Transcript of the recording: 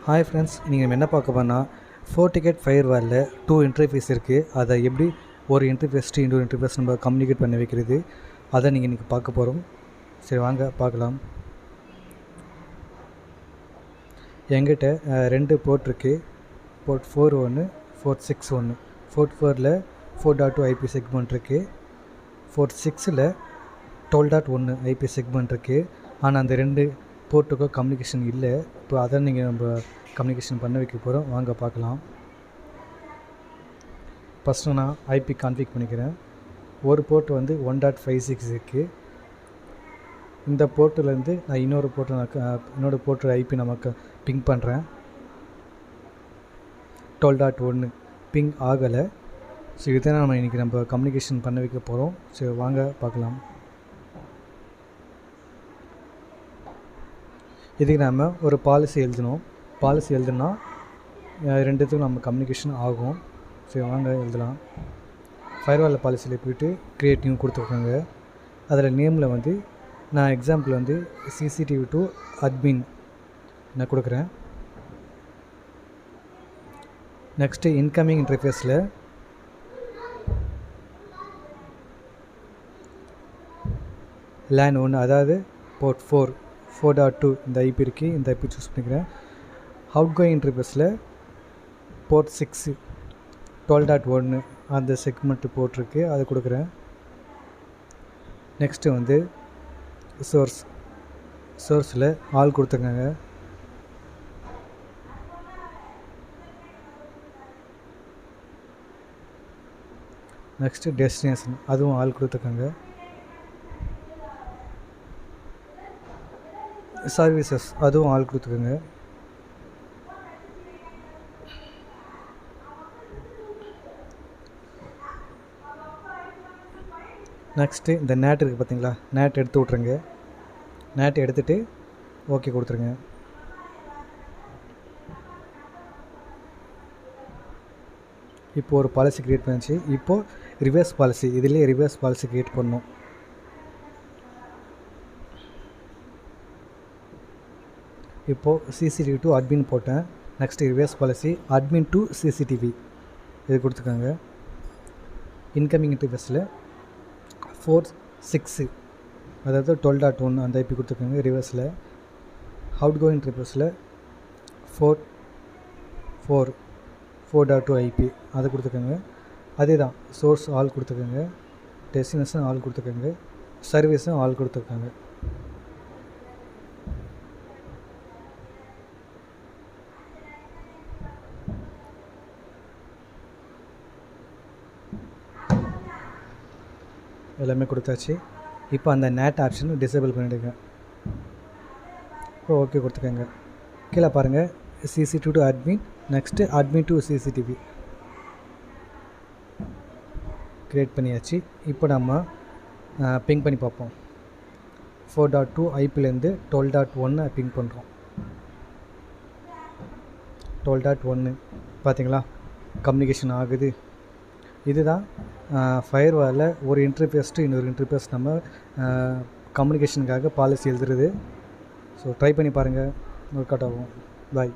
Hi friends, நீங்கள் என்ன பார்க்க போனால் Fortigate Firewall 2 இன்டர்ஃபேஸ் இருக்குது. அதை எப்படி ஒரு இன்டர்ஃபேஸ் டு இன்னொரு இன்டர்ஃபேஸ் நம்ம கம்யூனிகேட் பண்ணி வைக்கிறது, அதை நீங்கள் இன்றைக்கி பார்க்க போகிறோம். சரி, வாங்க பார்க்கலாம். என்கிட்ட 2 போர்ட் இருக்குது. போர்ட் 4 ஒன்று, போர்ட் 6 ஒன்று. போர்ட் 4ல் 4.2 ஐபி செக்மெண்ட் இருக்குது. போர்ட் 6ல் 12.1 ஐபி செக்மெண்ட் இருக்குது. ஆனால் அந்த 2 போர்ட்டுக்கும் கம்யூனிகேஷன் இல்லை. இப்போ அதை நம்ம கம்யூனிகேஷன் பண்ண வைக்க போகிறோம். வாங்க பார்க்கலாம். ஃபஸ்ட்டு நான் ஐபி கான்ஃபிக் பண்ணிக்கிறேன். ஒரு போர்ட் 1.56 இருக்குது. இந்த போர்ட்டிலேருந்து நான் இன்னொரு போர்ட்டு ஐபி நமக்கு பிங் பண்ணுறேன். 12.1 பிங் ஆகலை. ஸோ இதுதான் நம்ம இன்றைக்கி கம்யூனிகேஷன் பண்ண வைக்க போகிறோம். ஸோ வாங்க பார்க்கலாம். இதுக்கு நம்ம ஒரு பாலிசி எழுதணும். பாலிசி எழுதுனா ரெண்டுத்துக்கும் நம்ம கம்யூனிகேஷன் ஆகும். சரி, வாங்க எழுதலாம். ஃபயர்வால் பாலிசியில் போய்ட்டு க்ரியேட் நியூ கொடுத்துருக்காங்க. அதில் நேமில் நான் எக்ஸாம்பிள் சிசிடிவி டு அட்மின் நான் கொடுக்குறேன். நெக்ஸ்ட்டு இன்கமிங் இன்டர்ஃபேஸில் லேன் 1, அதாவது போர்ட் 4.2 இந்த ஐபி இருக்குது. இந்த ஐபி சூஸ் பண்ணிக்கிறேன். அவுட் கோயிங் இன்டர்ஃபேஸில் போர்ட் 6 12.1 அந்த செக்மெண்ட்டு போட்டிருக்கு, அது கொடுக்குறேன். நெக்ஸ்ட்டு சோர்ஸில் ஆல் கொடுத்துருக்காங்க. நெக்ஸ்ட்டு டெஸ்டினேஷன், அதுவும் ஆல் கொடுத்துருக்காங்க. சர்வீசஸ், அதுவும் ஆள் கொடுத்துக்கோங்க. நெக்ஸ்ட்டு இந்த நேட் இருக்குது பார்த்தீங்களா, நேட் எடுத்து விட்ருங்க. நேட் எடுத்துகிட்டு ஓகே கொடுத்துருங்க. இப்போது ஒரு பாலிசி க்ரியேட் பண்ணிச்சு. இப்போது ரிவர்ஸ் பாலிசி, இதிலே ரிவர்ஸ் பாலிசி க்ரியேட் பண்ணணும். இப்போது சிசிடிவி டு அட்மின் போட்டேன். Next reverse policy admin to CCTV இது கொடுத்துருக்காங்க. இன்கமிங் இன்டர்ஃபேஸில் 4.6 அதாவது 12.1 அந்த ஐபி கொடுத்துருக்காங்க ரிவர்ஸில். அவுட் கோயிங் இன்டர்ஃபேஸில் 4.2 ஐபி அதை கொடுத்துருக்காங்க. அதே தான் சோர்ஸ் ஆல் கொடுத்துருக்காங்க, டெஸ்டினேஷன் ஆல் கொடுத்துருக்காங்க, சர்வீஸும் ஆல் கொடுத்துருக்காங்க. எல்லாமே கொடுத்தாச்சு. இப்போ அந்த நேட் ஆப்ஷன் டிசேபிள் பண்ணிவிடுங்க. இப்போ ஓகே கொடுத்துக்கோங்க. கீழே பாருங்கள், CCTV to admin, next admin to CCTV create பண்ணியாச்சு. இப்போ நம்ம பிங் பண்ணி பார்ப்போம். 4.2 ஐபிலேருந்து 12.1 பிங் பண்ணுறோம். 12.1 பார்த்தீங்களா, கம்யூனிகேஷன் ஆகுது. இதுதான் ஃபயர்வாலில் ஒரு இன்டர்ஃபேஸ் டு இன்னொரு இன்டர்ஃபேஸ் நம்ம கம்யூனிகேஷனுக்காக பாலிசி எழுதுறது. ஸோ ட்ரை பண்ணி பாருங்கள், ஒர்க் அவுட் ஆகும். பாய்.